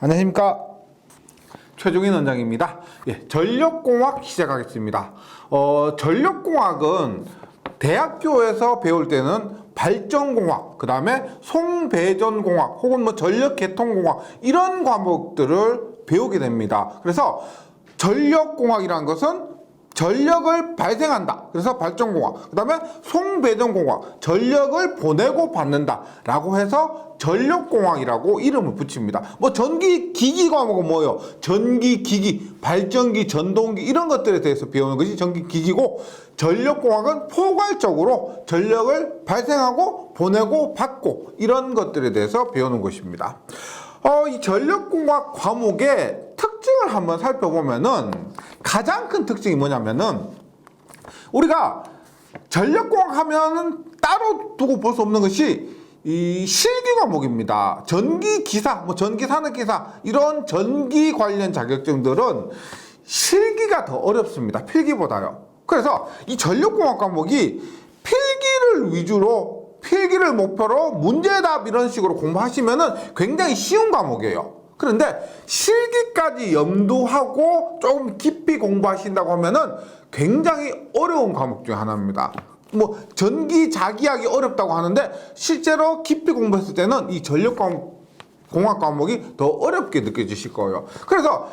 안녕하십니까. 최종인 원장입니다. 예, 전력공학 시작하겠습니다. 전력공학은 대학교에서 배울 때는 발전공학, 그 다음에 송배전공학, 혹은 뭐 전력계통공학 이런 과목들을 배우게 됩니다. 그래서 전력공학이라는 것은 전력을 발생한다. 그래서 발전공학. 그 다음에 송배전공학. 전력을 보내고 받는다. 라고 해서 전력공학이라고 이름을 붙입니다. 뭐 전기기기 과목은 뭐예요? 전기기기, 발전기, 전동기 이런 것들에 대해서 배우는 것이 전기기기고, 전력공학은 포괄적으로 전력을 발생하고 보내고 받고 이런 것들에 대해서 배우는 것입니다. 이 전력공학 과목의 특징을 한번 살펴보면은 가장 큰 특징이 뭐냐면은, 우리가 전력공학 하면은 따로 두고 볼 수 없는 것이 이 실기 과목입니다. 전기기사, 뭐 전기산업기사 이런 전기 관련 자격증들은 실기가 더 어렵습니다. 필기보다요. 그래서 이 전력공학 과목이 필기를 위주로, 필기를 목표로 문제답 이런 식으로 공부하시면은 굉장히 쉬운 과목이에요. 그런데 실기까지 염두하고 조금 깊이 공부하신다고 하면은 굉장히 어려운 과목 중 하나입니다. 뭐 전기 자기하기 어렵다고 하는데 실제로 깊이 공부했을 때는 이 전력공학 과목이 더 어렵게 느껴지실 거예요. 그래서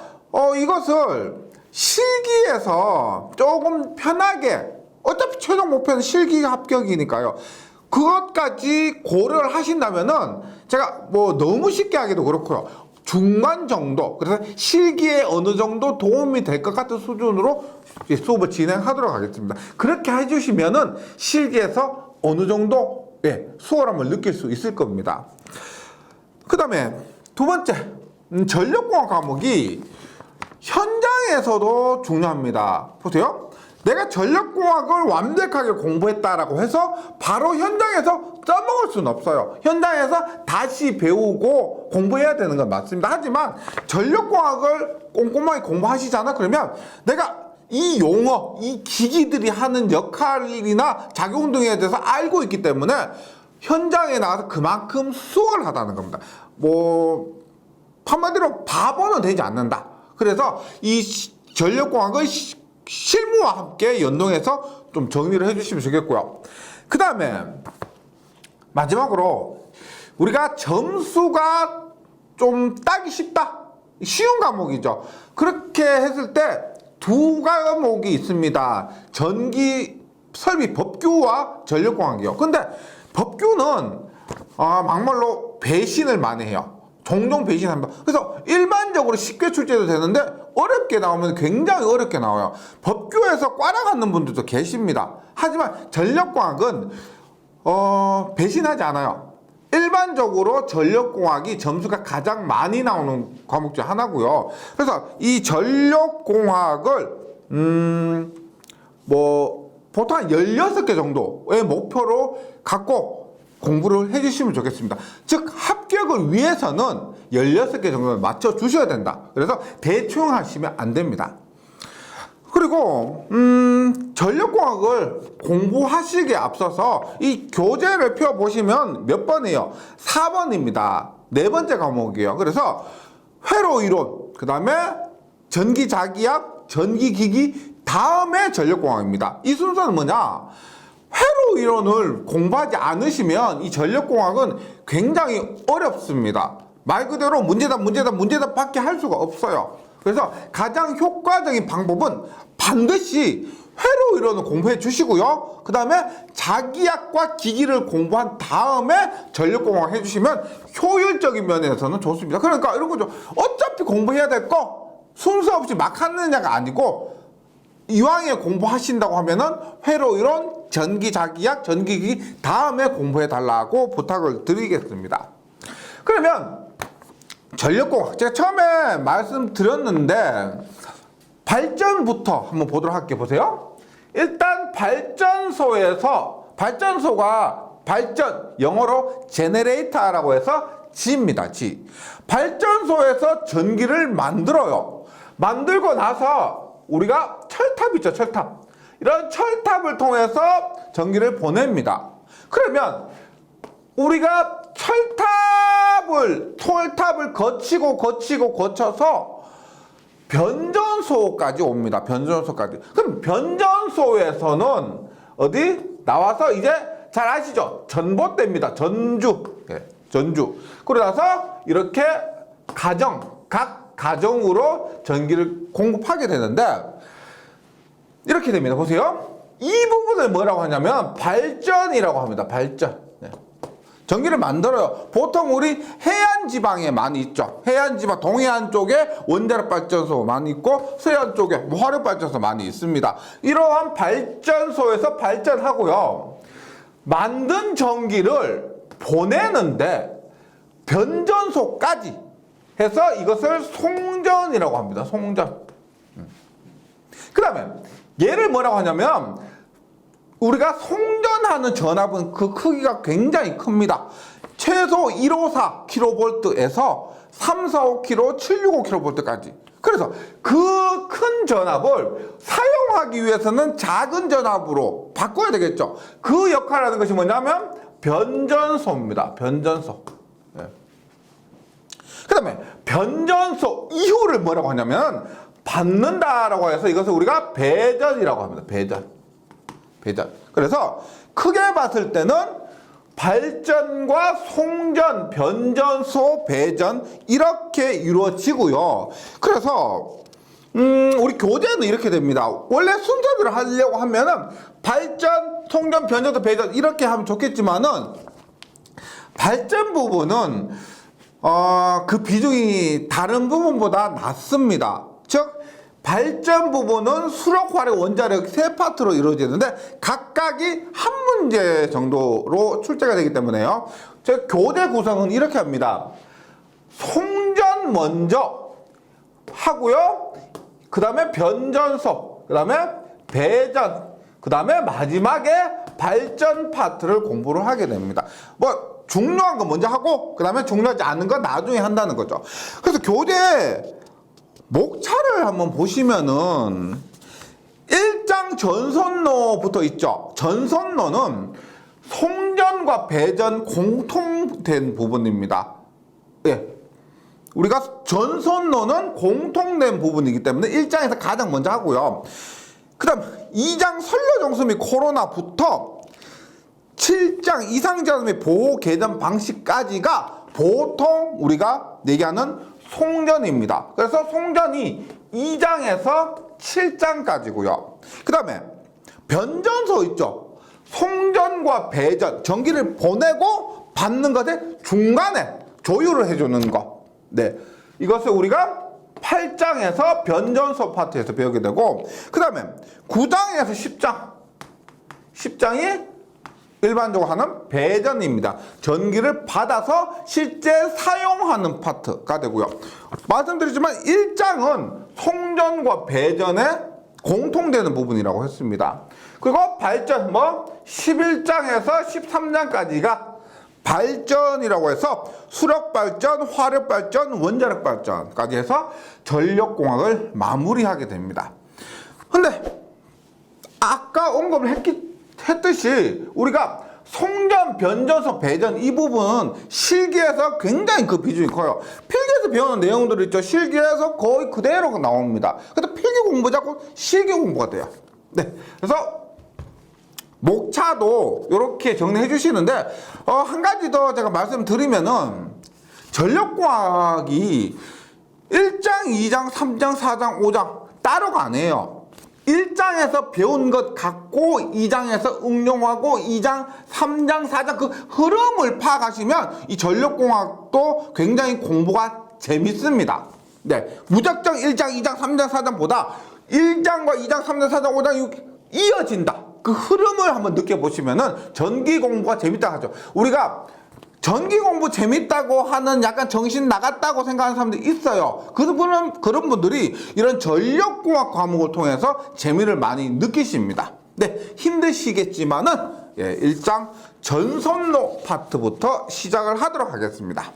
이것을 실기에서 조금 편하게, 어차피 최종 목표는 실기 합격이니까요. 그것까지 고려를 하신다면은 제가 뭐 너무 쉽게 하기도 그렇고요. 중간 정도, 그래서 실기에 어느 정도 도움이 될 것 같은 수준으로 수업을 진행하도록 하겠습니다. 그렇게 해주시면은 실기에서 어느 정도 수월함을 느낄 수 있을 겁니다. 그 다음에 두 번째, 전력공학 과목이 현장에서도 중요합니다. 보세요. 내가 전력공학을 완벽하게 공부했다라고 해서 바로 현장에서 써먹을 수는 없어요. 현장에서 다시 배우고 공부해야 되는 건 맞습니다. 하지만 전력공학을 꼼꼼하게 공부하시잖아. 그러면 내가 이 용어, 이 기기들이 하는 역할이나 작용 등에 대해서 알고 있기 때문에 현장에 나가서 그만큼 수월하다는 겁니다. 뭐 한마디로 바보는 되지 않는다. 그래서 이 전력공학을 실무와 함께 연동해서 좀 정리를 해주시면 좋겠고요. 그 다음에 마지막으로 우리가 점수가 좀 따기 쉽다, 쉬운 과목이죠. 그렇게 했을 때 두 과목이 있습니다. 전기 설비 법규와 전력공학이요. 근데 법규는 막말로 배신을 많이 해요. 종종 배신합니다. 그래서 일반적으로 쉽게 출제도 되는데 어렵게 나오면 굉장히 어렵게 나와요. 법규에서 꽈라가는 분들도 계십니다. 하지만 전력공학은 배신하지 않아요. 일반적으로 전력공학이 점수가 가장 많이 나오는 과목 중 하나고요. 그래서 이 전력공학을 뭐 보통 한 16개 정도의 목표로 갖고 공부를 해주시면 좋겠습니다. 즉 합격을 위해서는 16개 정도를 맞춰 주셔야 된다. 그래서 대충 하시면 안 됩니다. 그리고 전력공학을 공부하시기에 앞서서 이 교재를 펴보시면 몇 번이에요? 4번입니다. 네 번째 과목이에요. 그래서 회로이론, 그 다음에 전기자기학, 전기기기, 다음에 전력공학입니다. 이 순서는 뭐냐? 회로이론을 공부하지 않으시면 이 전력공학은 굉장히 어렵습니다. 말 그대로 문제답 밖에 할 수가 없어요. 그래서 가장 효과적인 방법은 반드시 회로이론을 공부해 주시고요. 그 다음에 자기학과 기기를 공부한 다음에 전력공학 해주시면 효율적인 면에서는 좋습니다. 그러니까 이런 거죠. 어차피 공부해야 될 거 순서 없이 막 하느냐가 아니고, 이왕에 공부하신다고 하면은 회로이론, 전기자기학, 전기기기 다음에 공부해 달라고 부탁을 드리겠습니다. 그러면 전력공학, 제가 처음에 말씀드렸는데 발전부터 한번 보도록 할게요. 보세요. 일단 발전소가 발전, 영어로 제네레이터라고 해서 G입니다. G. 발전소에서 전기를 만들어요. 만들고 나서 우리가 철탑 있죠, 철탑. 이런 철탑을 통해서 전기를 보냅니다. 그러면 우리가 톨탑을 거쳐서 변전소까지 옵니다. 변전소까지. 그럼 변전소에서는 어디 나와서 이제 잘 아시죠? 전봇대입니다. 전주. 예, 전주. 그러고 나서 이렇게 각 가정으로 전기를 공급하게 되는데 이렇게 됩니다. 보세요. 이 부분을 뭐라고 하냐면 발전이라고 합니다. 발전. 네. 전기를 만들어요. 보통 우리 해안 지방에 많이 있죠. 해안 지방 동해안 쪽에 원자력 발전소 많이 있고 서해안 쪽에 화력 발전소 많이 있습니다. 이러한 발전소에서 발전하고요. 만든 전기를 보내는데 변전소까지 해서 이것을 송전이라고 합니다. 송전. 그 다음에 얘를 뭐라고 하냐면 우리가 송전하는 전압은 그 크기가 굉장히 큽니다. 최소 154kV에서 345kV, 765kV까지. 그래서 그 큰 전압을 사용하기 위해서는 작은 전압으로 바꿔야 되겠죠. 그 역할을 하는 것이 뭐냐면 변전소입니다. 변전소. 네. 그 다음에 변전소 이후를 뭐라고 하냐면 받는다라고 해서 이것을 우리가 배전이라고 합니다. 배전. 그래서 크게 봤을 때는 발전과 송전, 변전소, 배전 이렇게 이루어지고요. 그래서 우리 교재는 이렇게 됩니다. 원래 순서대로 하려고 하면은 발전, 송전, 변전소, 배전 이렇게 하면 좋겠지만은 발전 부분은 그 비중이 다른 부분보다 낮습니다. 즉 발전 부분은 수력, 화력, 원자력 세 파트로 이루어지는데 각각이 한 문제 정도로 출제가 되기 때문에요. 제 교재 구성은 이렇게 합니다. 송전 먼저 하고요. 그 다음에 변전소, 그 다음에 배전, 그 다음에 마지막에 발전 파트를 공부를 하게 됩니다. 뭐 중요한 거 먼저 하고 그 다음에 중요하지 않은 건 나중에 한다는 거죠. 그래서 교재 목차를 한번 보시면은 1장 전선로부터 있죠. 전선로는 송전과 배전 공통된 부분입니다. 예. 우리가 전선로는 공통된 부분이기 때문에 1장에서 가장 먼저 하고요. 그 다음 2장 선로정수 및 코로나부터 7장 이상전압 및 보호 개전 방식까지가 보통 우리가 얘기하는 송전입니다. 그래서 송전이 2장에서 7장까지고요. 그 다음에 변전소 있죠. 송전과 배전, 전기를 보내고 받는 것의 중간에 조율을 해주는 것. 네, 이것을 우리가 8장에서 변전소 파트에서 배우게 되고 그 다음에 9장에서 10장이 일반적으로 하는 배전입니다. 전기를 받아서 실제 사용하는 파트가 되고요. 말씀드리지만 1장은 송전과 배전에 공통되는 부분이라고 했습니다. 그리고 발전, 11장에서 13장까지가 발전이라고 해서 수력 발전, 화력 발전, 원자력 발전까지 해서 전력공학을 마무리하게 됩니다. 근데 아까 언급을 했듯이 우리가 송전, 변전소, 배전 이 부분은 실기에서 굉장히 그 비중이 커요. 필기에서 배우는 내용들이 있죠. 실기에서 거의 그대로 나옵니다. 근데 필기 공부 자꾸 실기 공부가 돼요. 네, 그래서 목차도 이렇게 정리해 주시는데 한 가지 더 제가 말씀드리면은 전력공학이 1장, 2장, 3장, 4장, 5장 따로가 아니에요. 1장에서 배운 것 갖고 2장에서 응용하고 2장, 3장, 4장 그 흐름을 파악하시면 이 전력공학도 굉장히 공부가 재밌습니다. 네, 무작정 1장, 2장, 3장, 4장보다 1장과 2장, 3장, 4장, 5장 이어진다. 그 흐름을 한번 느껴보시면은 전기 공부가 재밌다 하죠. 우리가 전기 공부 재밌다고 하는 약간 정신 나갔다고 생각하는 사람들이 있어요. 그런 분들이 이런 전력공학 과목을 통해서 재미를 많이 느끼십니다. 네, 힘드시겠지만은 1장 전선로 파트부터 시작을 하도록 하겠습니다.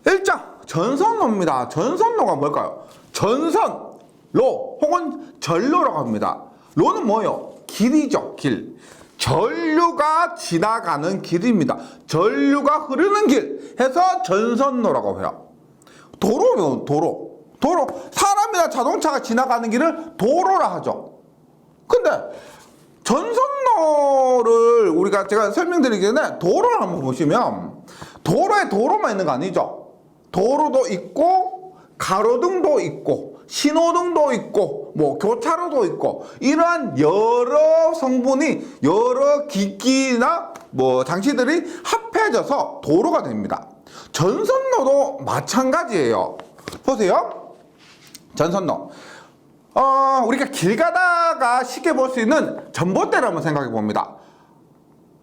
1장 전선로입니다. 전선로가 뭘까요? 전선로 혹은 전로라고 합니다. 로는 뭐예요? 길이죠, 길. 전류가 지나가는 길입니다. 전류가 흐르는 길 해서 전선로라고 해요. 도로면 도로. 사람이나 자동차가 지나가는 길을 도로라 하죠. 근데 전선로를 제가 설명드리기 전에 도로를 한번 보시면 도로에 도로만 있는 거 아니죠. 도로도 있고 가로등도 있고 신호등도 있고 뭐 교차로도 있고 이러한 여러 성분이 여러 기기나 뭐 장치들이 합해져서 도로가 됩니다. 전선로도 마찬가지예요. 보세요. 전선로. 우리가 길 가다가 쉽게 볼 수 있는 전봇대를 한번 생각해 봅니다.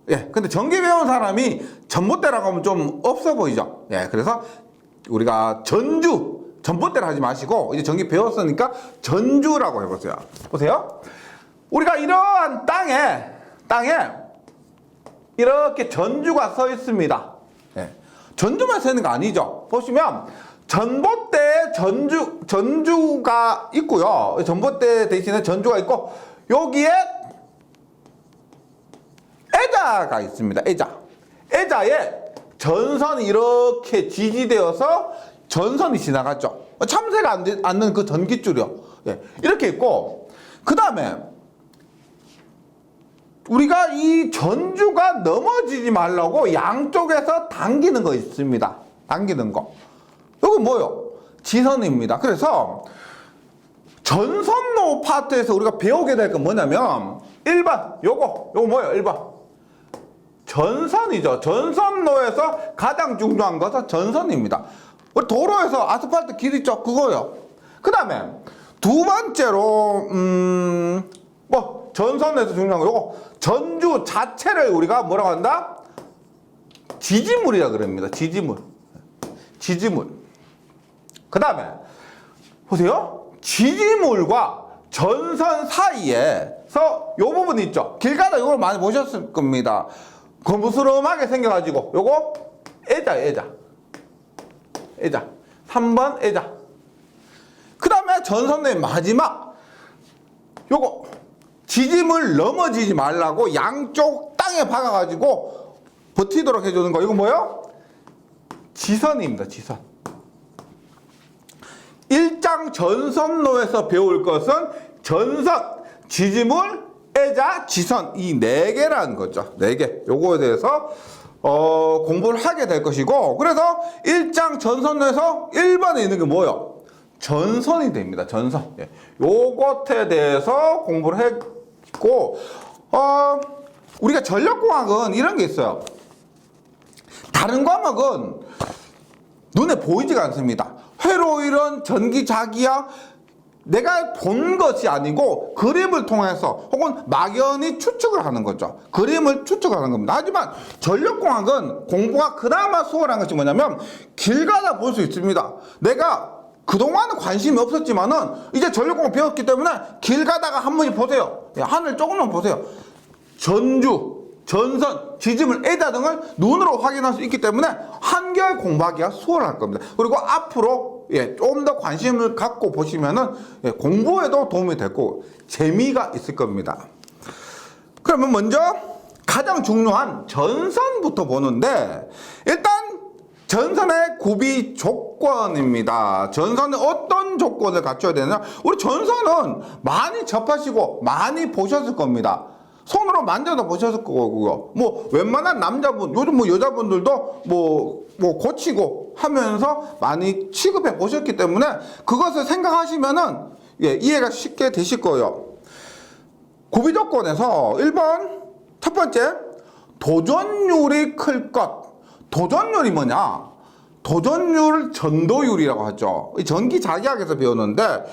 예, 근데 전기 배운 사람이 전봇대라고 하면 좀 없어 보이죠? 예, 그래서 우리가 전봇대를 하지 마시고, 이제 전기 배웠으니까 전주라고 해보세요. 보세요. 우리가 이러한 땅에 이렇게 전주가 서 있습니다. 예, 전주만 서 있는 거 아니죠? 보시면, 전봇대에 전주가 있고요. 전봇대 대신에 전주가 있고, 여기에 애자가 있습니다. 애자에 전선이 이렇게 지지되어서 전선이 지나갔죠. 참새가 않는 그 전기줄이요. 예, 이렇게 있고, 그 다음에 우리가 이 전주가 넘어지지 말라고 양쪽에서 당기는 거 있습니다. 당기는 거. 이건 뭐요? 지선입니다. 그래서 전선로 파트에서 우리가 배우게 될 건 뭐냐면 1번 요거 뭐예요? 1번 전선이죠. 전선로에서 가장 중요한 것은 전선입니다. 우리 도로에서 아스팔트 길 있죠? 그거요. 그 다음에 두 번째로 뭐 전선에서 중요한 거 요거 전주 자체를 우리가 뭐라고 한다? 지지물이라 그럽니다. 지지물. 그 다음에 보세요. 지지물과 전선 사이에서 요 부분 있죠. 길 가다 이걸 많이 보셨을 겁니다. 거무스름하게 생겨가지고 요거 애자 3번 애자. 그 다음에 전선의 마지막 요거 지짐을 넘어지지 말라고 양쪽 땅에 박아가지고 버티도록 해주는 거. 이거 뭐예요? 지선입니다. 지선. 1장 전선로에서 배울 것은 전선, 지지물, 애자, 지선 이 4개라는 거죠. 4개. 요거에 대해서 공부를 하게 될 것이고, 그래서 1장 전선로에서 1번에 있는 게 뭐예요? 전선이 됩니다. 전선. 예. 요것에 대해서 공부를 했고, 우리가 전력공학은 이런 게 있어요. 다른 과목은 눈에 보이지가 않습니다. 회로 이론, 전기자기야 내가 본 것이 아니고 그림을 통해서 혹은 막연히 추측을 하는 거죠. 그림을 추측하는 겁니다. 하지만 전력공학은 공부가 그나마 수월한 것이 뭐냐면 길 가다 볼 수 있습니다. 내가 그동안은 관심이 없었지만은 이제 전력공학 배웠기 때문에 길 가다가 한 번씩 보세요. 하늘 조금만 보세요. 전주, 전선, 지짐을, 애자 등을 눈으로 확인할 수 있기 때문에 한결 공부하기가 수월할 겁니다. 그리고 앞으로 좀 더 관심을 갖고 보시면은 공부에도 도움이 되고 재미가 있을 겁니다. 그러면 먼저 가장 중요한 전선부터 보는데, 일단 전선의 구비 조건입니다. 전선은 어떤 조건을 갖춰야 되느냐? 우리 전선은 많이 접하시고 많이 보셨을 겁니다. 손으로 만져서 보셨을 거고요. 뭐 웬만한 남자분, 요즘 뭐 여자분들도 뭐 고치고 하면서 많이 취급해 보셨기 때문에 그것을 생각하시면은 이해가 쉽게 되실 거예요. 구비 조건에서 1번 첫 번째, 도전율이 클 것. 도전율이 뭐냐? 도전율 전도율이라고 하죠. 전기자기학에서 배우는데,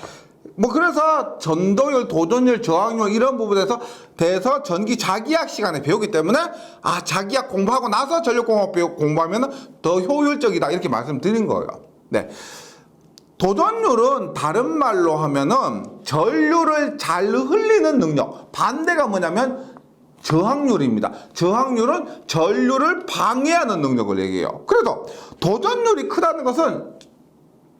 뭐 그래서 전도율, 도전율, 저항률 이런 부분에서 대해서 전기자기학 시간에 배우기 때문에 자기학 공부하고 나서 전력공학 공부하면 더 효율적이다 이렇게 말씀드린 거예요. 네. 도전율은 다른 말로 하면은 전류를 잘 흘리는 능력. 반대가 뭐냐면 저항률입니다. 저항률은 전류를 방해하는 능력을 얘기해요. 그래서 도전율이 크다는 것은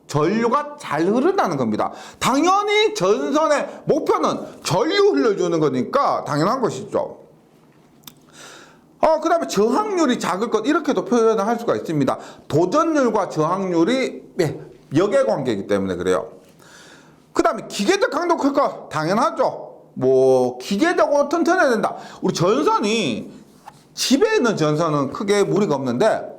전류가 잘 흐른다는 겁니다. 당연히 전선의 목표는 전류 흘려주는 거니까 당연한 것이죠. 그 다음에 저항률이 작을 것, 이렇게도 표현을 할 수가 있습니다. 도전율과 저항률이 역의 관계이기 때문에 그래요. 그 다음에 기계적 강도 클 것, 당연하죠. 뭐 기계적으로 튼튼해야 된다. 우리 전선이, 집에 있는 전선은 크게 무리가 없는데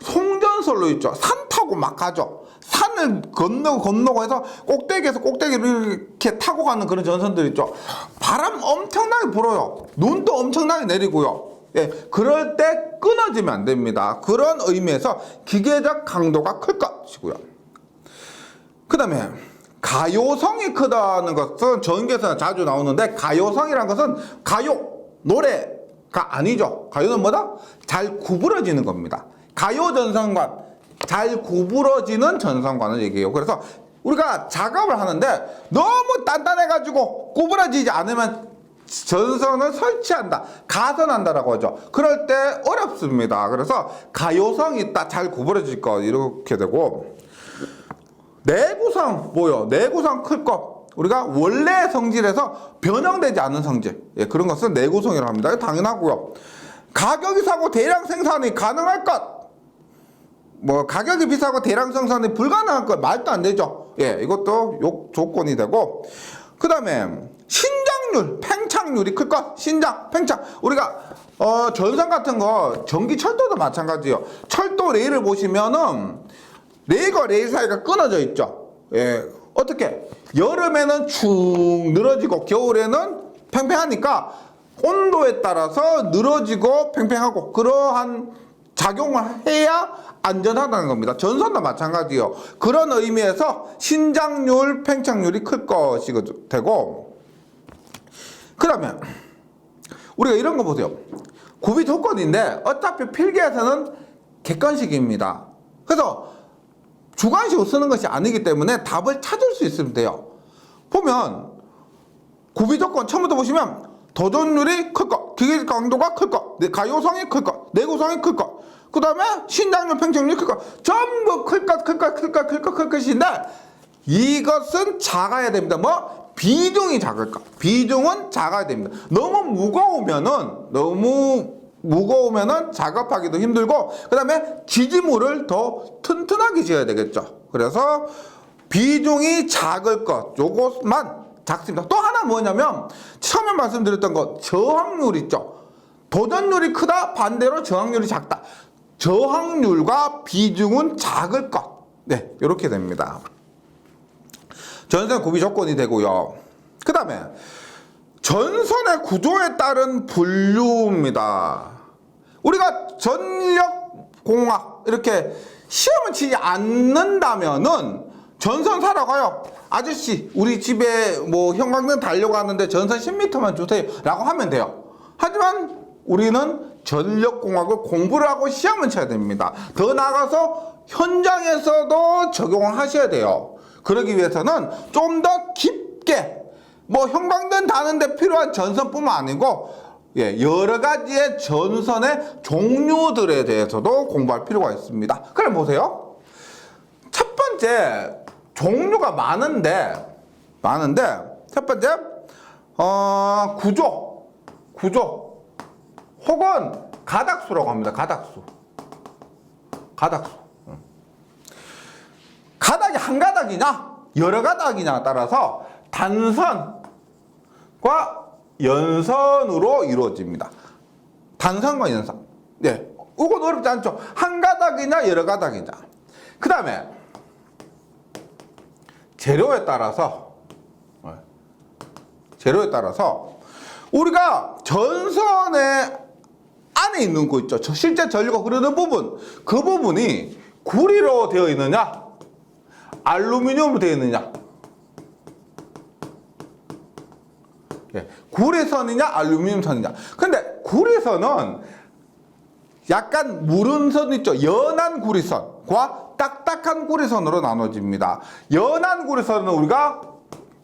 송전선로 있죠. 산 타고 막 가죠. 산을 건너고 해서 꼭대기에서 꼭대기를 이렇게 타고 가는 그런 전선들 있죠. 바람 엄청나게 불어요. 눈도 엄청나게 내리고요. 예, 그럴 때 끊어지면 안 됩니다. 그런 의미에서 기계적 강도가 클 것이고요. 그 다음에 가요성이 크다는 것은 전기에서는 자주 나오는데, 가요성이란 것은 가요, 노래가 아니죠. 가요는 뭐다? 잘 구부러지는 겁니다. 가요 전선관, 잘 구부러지는 전선관을 얘기해요. 그래서 우리가 작업을 하는데 너무 단단해가지고 구부러지지 않으면 전선을 설치한다, 가선한다라고 하죠. 그럴 때 어렵습니다. 그래서 가요성이 있다, 잘 구부러질 것, 이렇게 되고, 내구성, 뭐요? 내구성 클 것. 우리가 원래 성질에서 변형되지 않은 성질. 예, 그런 것은 내구성이라고 합니다. 당연하고요. 가격이 싸고 대량 생산이 가능할 것. 뭐, 가격이 비싸고 대량 생산이 불가능할 것. 말도 안 되죠. 예, 이것도 조건이 되고. 그 다음에, 신장률, 팽창률이 클 것. 신장, 팽창. 우리가, 전선 같은 거, 전기 철도도 마찬가지예요. 철도 레일을 보시면은, 레일과 레일 사이가 끊어져 있죠. 예, 어떻게? 여름에는 축 늘어지고 겨울에는 팽팽하니까 온도에 따라서 늘어지고 팽팽하고, 그러한 작용을 해야 안전하다는 겁니다. 전선도 마찬가지예요. 그런 의미에서 신장률, 팽창률이 클 것이 되고, 그 다음에 우리가 이런 거 보세요. 구비 조건인데 어차피 필기에서는 객관식입니다. 그래서 주관식으로 쓰는 것이 아니기 때문에 답을 찾을 수 있으면 돼요. 보면 구비 조건 처음부터 보시면 도전율이 클 것, 기계 강도가 클 것, 가요성이 클 것, 내구성이 클 것, 그 다음에 신장률, 팽창률이 클 것, 전부 클 것인데, 이것은 작아야 됩니다. 뭐? 비중이 작을 것. 비중은 작아야 됩니다. 너무 무거우면은 작업하기도 힘들고, 그 다음에 지지물을 더 튼튼하게 지어야 되겠죠. 그래서 비중이 작을 것, 요것만 작습니다. 또 하나 뭐냐면, 처음에 말씀드렸던 것, 저항률 있죠. 도전율이 크다, 반대로 저항률이 작다. 저항률과 비중은 작을 것. 네, 이렇게 됩니다. 전선 구비 조건이 되고요. 그 다음에 전선의 구조에 따른 분류입니다. 우리가 전력공학 이렇게 시험을 치지 않는다면은 전선 사러 가요. 아저씨, 우리 집에 뭐 형광등 달려가는데 전선 10m만 주세요 라고 하면 돼요. 하지만 우리는 전력공학을 공부를 하고 시험을 쳐야 됩니다. 더 나아가서 현장에서도 적용을 하셔야 돼요. 그러기 위해서는 좀 더 깊게, 뭐 형광등 다는데 필요한 전선뿐만 아니고, 예, 여러 가지의 전선의 종류들에 대해서도 공부할 필요가 있습니다. 그럼 보세요. 첫 번째, 종류가 많은데 첫 번째, 구조 혹은 가닥수라고 합니다. 가닥수. 가닥이 한 가닥이냐 여러 가닥이냐에 따라서 단선과 연선으로 이루어집니다. 단선과 연선. 네, 이건 어렵지 않죠. 한 가닥이냐 여러 가닥이냐. 그 다음에 재료에 따라서 우리가 전선의 안에 있는 거 있죠. 실제 전류가 흐르는 부분, 그 부분이 구리로 되어 있느냐 알루미늄으로 되어 있느냐. 예, 구리선이냐 알루미늄선이냐. 근데 구리선은 약간 무른 선 있죠. 연한 구리선과 딱딱한 구리선으로 나눠집니다. 연한 구리선은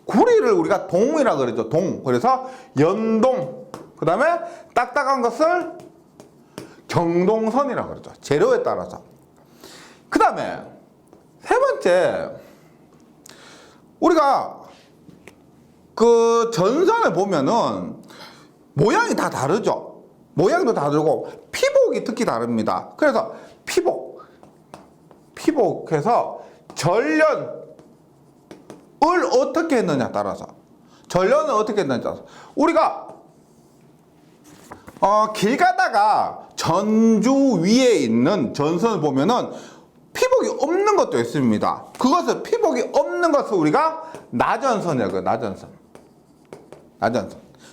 구리를 우리가 동이라 그러죠. 동. 그래서 연동. 그 다음에 딱딱한 것을 경동선이라 그러죠. 재료에 따라서. 그 다음에 세 번째, 우리가 그 전선을 보면은 모양이 다 다르죠. 모양도 다르고 피복이 특히 다릅니다. 그래서 피복해서 전련을 어떻게 했느냐 따라서 전련을 어떻게 했느냐 따라서 우리가 길 가다가 전주 위에 있는 전선을 보면은 피복이 없는 것도 있습니다. 그것을 피복이 없는 것을 우리가 나전선이라고요. 나전선.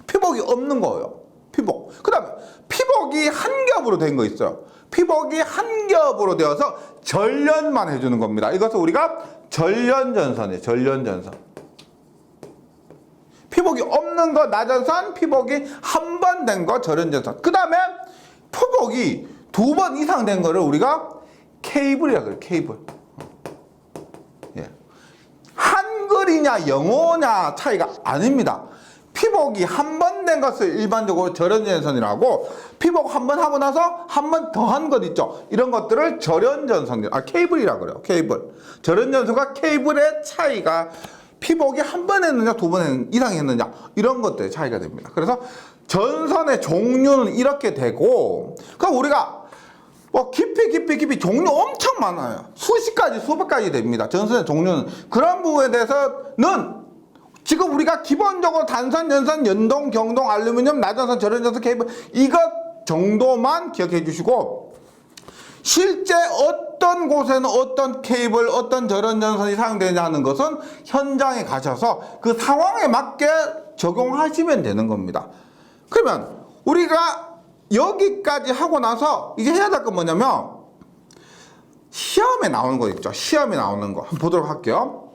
피복이 없는 거예요. 피복. 그 다음에 피복이 한 겹으로 된 거 있어요. 피복이 한 겹으로 되어서 전련만 해주는 겁니다. 이것을 우리가 전련전선이에요. 전련전선. 피복이 없는 거 나전선, 피복이 한 번 된 거 전련전선. 그 다음에 피복이 2번 이상 된 거를 우리가 케이블이라고 해요. 케이블. 예. 한글이냐 영어냐 차이가 아닙니다. 피복이 한 번 된 것을 일반적으로 전련전선이라고, 피복 한 번 하고 나서 한 번 더 한 것 있죠. 이런 것들을 케이블이라고 그래요. 케이블. 전련전선과 케이블의 차이가 피복이 한 번 했느냐, 2번 이상 했느냐, 이런 것들의 차이가 됩니다. 그래서 전선의 종류는 이렇게 되고, 그럼 우리가 깊이 종류 엄청 많아요. 수십 가지, 수백 가지 됩니다. 전선의 종류는. 그런 부분에 대해서는 지금 우리가 기본적으로 단선, 연선, 연동, 경동, 알루미늄, 나전선, 전련전선, 케이블 이것 정도만 기억해 주시고, 실제 어떤 곳에는 어떤 케이블, 어떤 전련전선이 사용되냐는 것은 현장에 가셔서 그 상황에 맞게 적용하시면 되는 겁니다. 그러면 우리가 여기까지 하고 나서 이제 해야 될 건 뭐냐면 시험에 나오는 거 있죠. 시험에 나오는 거 한번 보도록 할게요.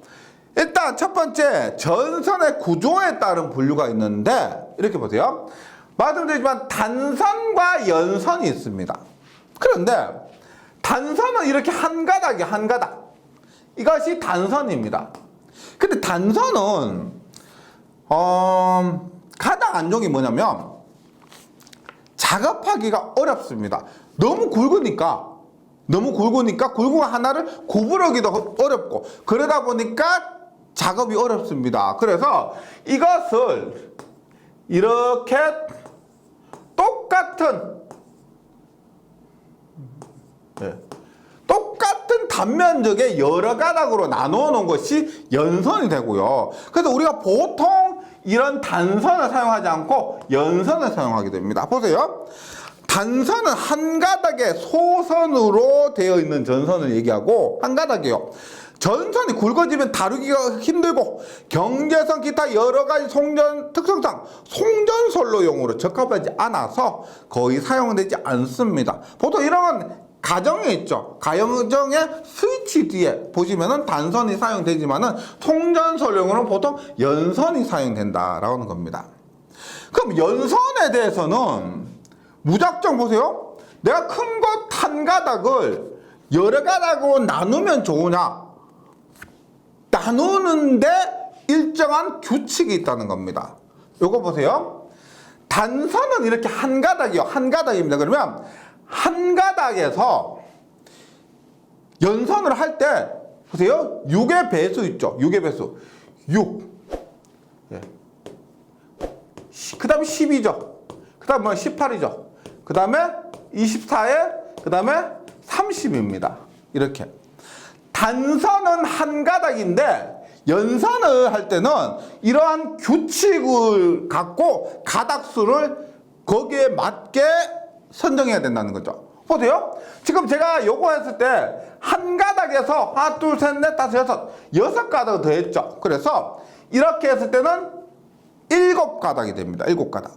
일단 첫 번째, 전선의 구조에 따른 분류가 있는데 이렇게 보세요. 말씀드리지만 단선과 연선이 있습니다. 그런데 단선은 이렇게 한 가닥이에요. 한 가닥. 이것이 단선입니다. 근데 단선은 가장 안 좋은 게 뭐냐면 작업하기가 어렵습니다. 너무 굵으니까 굵은 하나를 구부러기도 어렵고, 그러다 보니까 작업이 어렵습니다. 그래서 이것을 이렇게 똑같은 단면적의 여러 가닥으로 나누어 놓은 것이 연선이 되고요. 그래서 우리가 보통 이런 단선을 사용하지 않고 연선을 사용하게 됩니다. 보세요. 단선은 한 가닥의 소선으로 되어 있는 전선을 얘기하고, 한 가닥이에요. 전선이 굵어지면 다루기가 힘들고 경계선 기타 여러 가지 송전 특성상 송전선로용으로 적합하지 않아서 거의 사용되지 않습니다. 보통 이런 건 가정에 있죠. 가정의 스위치 뒤에 보시면은 단선이 사용되지만은 송전선용으로는 보통 연선이 사용된다라고 하는 겁니다. 그럼 연선에 대해서는 무작정 보세요. 내가 큰 것 한 가닥을 여러 가닥으로 나누면 좋으냐? 나누는데 일정한 규칙이 있다는 겁니다. 요거 보세요. 단선은 이렇게 한 가닥이요. 한 가닥입니다. 그러면 한 가닥에서 연선을 할 때 보세요. 6의 배수 있죠. 6의 배수. 6. 예. 그 다음에 10이죠. 그 다음에 18이죠. 그 다음에 24에 그 다음에 30입니다. 이렇게. 단선은 한 가닥인데 연선을 할 때는 이러한 규칙을 갖고 가닥수를 거기에 맞게 선정해야 된다는 거죠. 보세요. 지금 제가 요거 했을 때 한 가닥에서 하나, 둘, 셋, 넷, 다섯, 여섯 가닥을 더했죠. 그래서 이렇게 했을 때는 7가닥이 됩니다. 7가닥.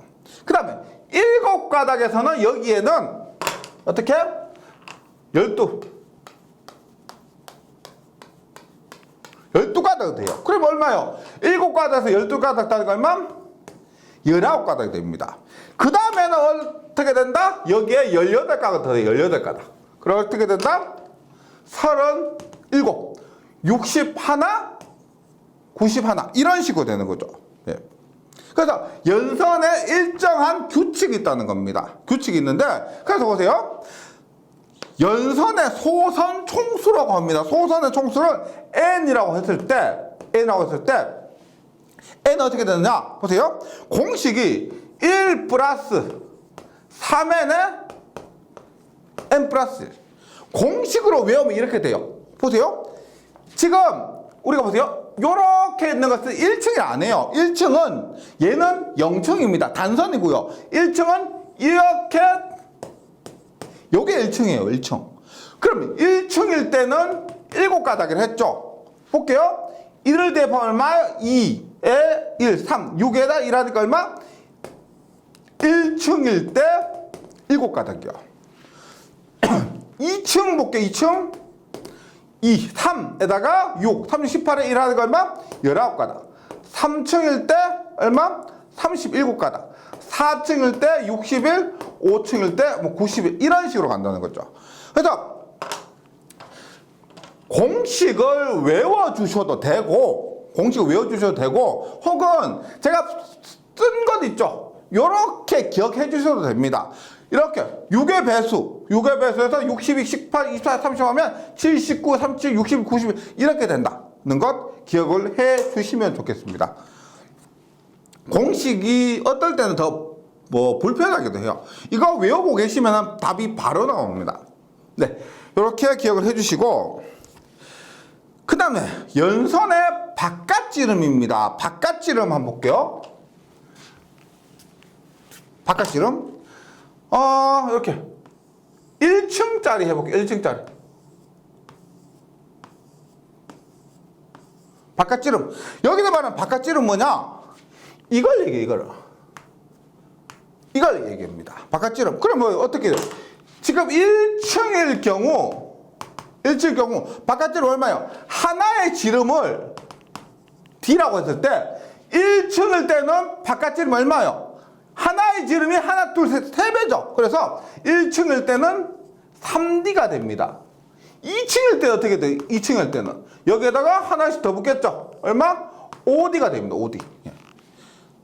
그 다음에 7가닥에서는 여기에는 어떻게? 12가닥이 돼요. 그럼 얼마요? 7가닥에서 12가닥 따니까 얼마? 19가닥이 됩니다. 그 다음에는 어떻게 된다? 여기에 18가닥 더 돼요. 18가닥. 그럼 어떻게 된다? 37, 60 하나, 90 하나. 이런 식으로 되는 거죠. 예. 그래서 연선에 일정한 규칙이 있다는 겁니다. 규칙이 있는데, 그래서 보세요. 연선의 소선 총수라고 합니다. 소선의 총수를 N이라고 했을 때, N은 어떻게 되느냐? 보세요. 공식이 1 플러스 3n에 n 플러스 1. 공식으로 외우면 이렇게 돼요. 보세요. 지금 우리가 보세요. 요렇게 있는 것은 1층이 아니에요. 1층은 얘는 0층입니다. 단선이고요. 1층은 이렇게 요게 1층이에요. 1층. 그럼 1층일 때는 7가닥이라 했죠. 볼게요. 1을 대입하면 얼마? 2에 1, 3, 6에다 1하니까 얼마? 1층일 때 7가닥이요. 2층 볼게요. 2층 2, 3에다가 6, 3, 18에 1 하니까 얼마? 19가닥. 3층일 때 얼마? 37가닥. 4층일 때 61, 5층일 때 뭐 91 이런 식으로 간다는 거죠. 그래서 공식을 외워주셔도 되고 혹은 제가 쓴 것 있죠. 요렇게 기억해 주셔도 됩니다. 이렇게 6의 배수에서 62, 18, 24, 30 하면 79, 37, 60, 91 이렇게 된다는 것 기억을 해 주시면 좋겠습니다. 공식이 어떨 때는 더 불편하기도 해요. 이거 외우고 계시면 답이 바로 나옵니다. 네, 이렇게 기억을 해 주시고, 그 다음에 연선의 바깥지름입니다. 바깥지름 한번 볼게요. 바깥지름 이렇게 1층짜리 해볼게요. 1층짜리 바깥지름. 여기서 말하는 바깥지름 뭐냐? 이걸 얘기합니다. 바깥지름. 그럼 뭐 어떻게 돼요? 지금 1층일 경우 바깥지름 얼마예요? 하나의 지름을 D라고 했을 때 1층일 때는 바깥지름 얼마예요? 하나의 지름이 하나, 둘, 셋, 3배죠. 그래서 1층일 때는 3D가 됩니다. 2층일 때 어떻게 돼요? 2층일 때는 여기에다가 하나씩 더 붙겠죠. 얼마? 5D가 됩니다. 5D.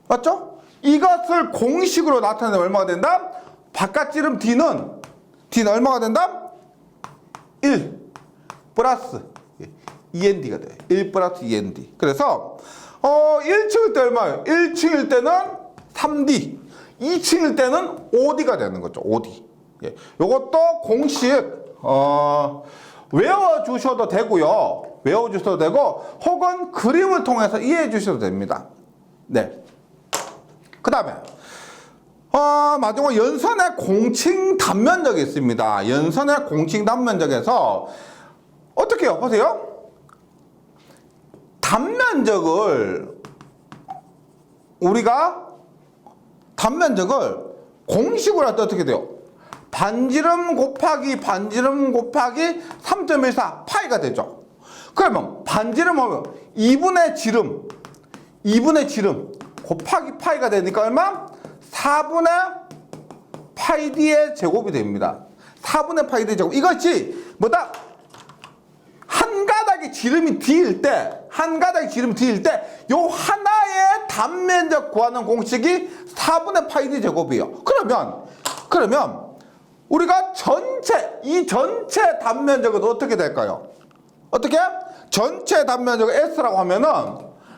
맞죠? 이것을 공식으로 나타내면 얼마가 된다? 바깥지름 D는 얼마가 된다? 1 플러스 2ND가 돼요. 1 플러스 2ND. 그래서 1층일 때 얼마예요? 1층일 때는 3D, 2층일 때는 5D가 되는 거죠. 5D. 예. 요것도 공식 외워주셔도 되고요. 외워주셔도 되고 혹은 그림을 통해서 이해해 주셔도 됩니다. 네. 그 다음에 마지막으로 연선의 공칭 단면적이 있습니다. 연선의 공칭 단면적에서 어떻게 해요? 보세요. 단면적을 공식으로 할 때 어떻게 돼요? 반지름 곱하기 3.14 파이가 되죠. 그러면 반지름 하면 2분의 지름 곱하기 파이가 되니까 얼마? 4분의 파이 D의 제곱이 됩니다. 4분의 파이 D의 제곱. 이것이 뭐다? 한 가닥의 지름이 D일 때, 요 하나의 단면적 구하는 공식이 4분의 파이 D 제곱이에요. 그러면 우리가 이 전체 단면적은 어떻게 될까요? 어떻게? 전체 단면적을 S라고 하면은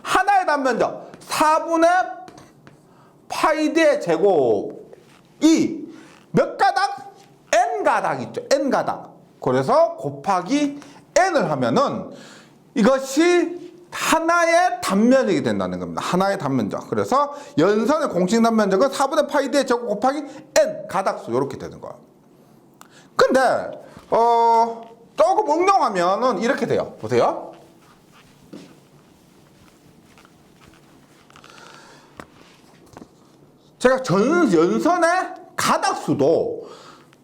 하나의 단면적 4분의 파이 D의 제곱이 몇 가닥? N가닥 있죠. N가닥. 그래서 곱하기 N을 하면은 이것이 하나의 단면적이 된다는 겁니다. 하나의 단면적. 그래서 연선의 공식 단면적은 4분의 파이 D의 제곱 곱하기 N 가닥수 이렇게 되는 거예요. 근데 조금 응용하면은 이렇게 돼요. 보세요. 제가 연선의 가닥수도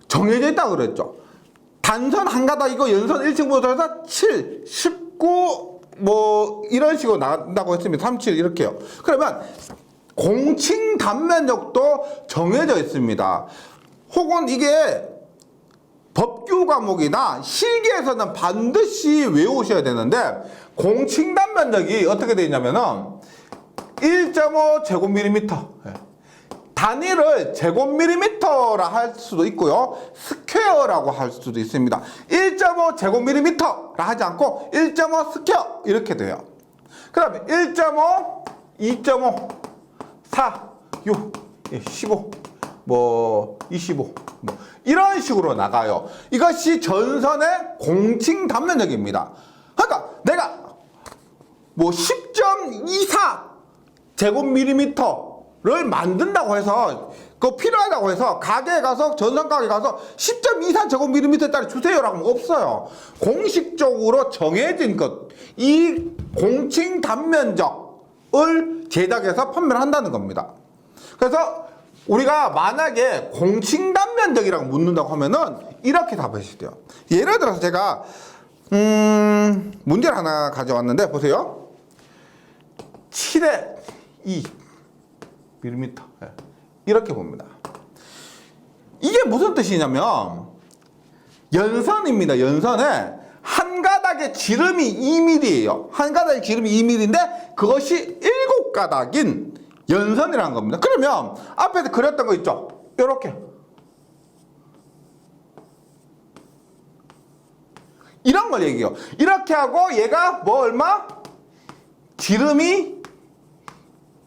정해져 있다고 그랬죠. 단선 한 가닥 이거 연선 1층부터 해서 7, 19 이런 식으로 나간다고 했습니다. 37 이렇게요. 그러면 공칭 단면적도 정해져 있습니다. 혹은 이게 법규 과목이나 실기에서는 반드시 외우셔야 되는데 공칭 단면적이 어떻게 되어 있냐면은 1.5 제곱밀리미터. 단위를 제곱밀리미터라 할 수도 있고요. 스퀘어라고 할 수도 있습니다. 1.5 제곱밀리미터라 하지 않고 1.5 스퀘어 이렇게 돼요. 그 다음에 1.5, 2.5, 4, 6, 15, 뭐 25, 뭐 이런 식으로 나가요. 이것이 전선의 공칭 단면적입니다. 그러니까 내가 뭐 10.24 제곱밀리미터를 만든다고 해서 그거 필요하다고 해서 가게에 가서 전선 가게에 가서 10.24 제곱밀리미터짜리 주세요라고 하면 없어요. 공식적으로 정해진 것, 이 공칭 단면적을 제작해서 판매를 한다는 겁니다. 그래서 우리가 만약에 공칭 단면적이라고 묻는다고 하면은 이렇게 답하셔야 돼요. 예를 들어서 제가 문제를 하나 가져왔는데 보세요. 7에 2 밀리미터 이렇게 봅니다. 이게 무슨 뜻이냐면 연선입니다. 연선에 한 가닥의 지름이 2mm예요. 한 가닥의 지름이 2mm인데 그것이 7가닥인 연선이라는 겁니다. 그러면 앞에서 그렸던 거 있죠? 이렇게 이런 걸 얘기해요. 이렇게 하고 얘가 뭐 얼마? 지름이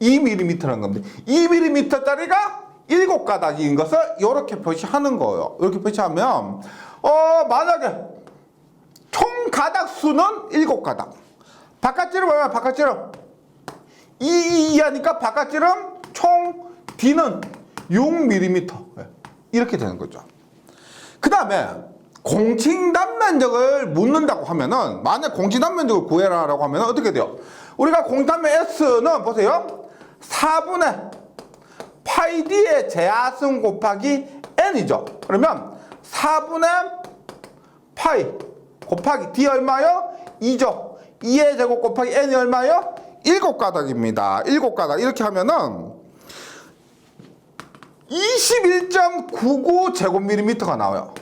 2mm라는 겁니다. 2mm짜리가 7가닥인 것을 이렇게 표시하는 거예요. 이렇게 표시하면 만약에 총 가닥 수는 7가닥. 바깥지름 얼마야? 바깥지름 2 하니까 바깥지름 총 D는 6mm 이렇게 되는 거죠. 그 다음에 공칭 단면적을 묻는다고 하면은 만약 공칭 단면적을 구해라라고 하면 어떻게 돼요? 우리가 공칭 단면 S는 보세요. 4분의 파이 D의 제하승 곱하기 N이죠. 그러면 4분의 파이 곱하기 D 얼마요? 2죠. 2의 제곱 곱하기 N이 얼마요? 7가닥입니다. 7가닥. 이렇게 하면은 21.99 제곱밀리미터가 나와요.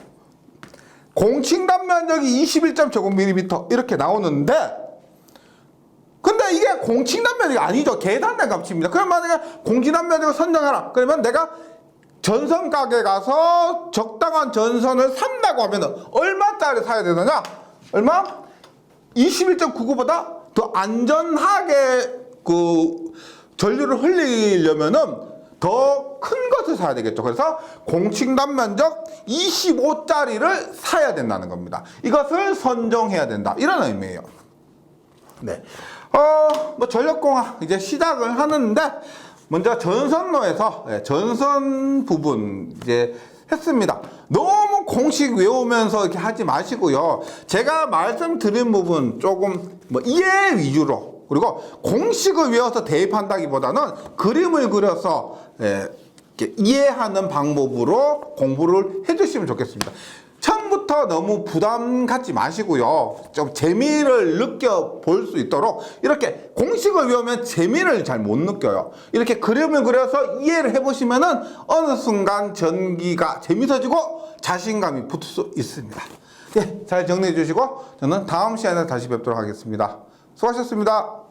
공칭 단면적이 21.제곱밀리미터 이렇게 나오는데 근데 이게 공칭 단면적이 아니죠. 계산된 값입니다. 그럼 만약에 공칭 단면적을 선정하라. 그러면 내가 전선 가게 가서 적당한 전선을 산다고 하면 얼마짜리 사야 되느냐? 얼마? 21.99보다 더 안전하게 그 전류를 흘리려면은 더 큰 것을 사야 되겠죠. 그래서 공칭 단면적 25짜리를 사야 된다는 겁니다. 이것을 선정해야 된다. 이런 의미예요. 네. 뭐 전력공학 이제 시작을 하는데 먼저 전선로에서 전선 부분 이제 했습니다. 너무 공식 외우면서 이렇게 하지 마시고요. 제가 말씀드린 부분 조금 뭐 이해 위주로 그리고 공식을 외워서 대입한다기보다는 그림을 그려서 이렇게 이해하는 방법으로 공부를 해주시면 좋겠습니다. 처음부터 너무 부담 갖지 마시고요. 좀 재미를 느껴볼 수 있도록 이렇게 공식을 외우면 재미를 잘 못 느껴요. 이렇게 그림을 그려서 이해를 해보시면은 어느 순간 전기가 재밌어지고 자신감이 붙을 수 있습니다. 네, 잘 정리해 주시고 저는 다음 시간에 다시 뵙도록 하겠습니다. 수고하셨습니다.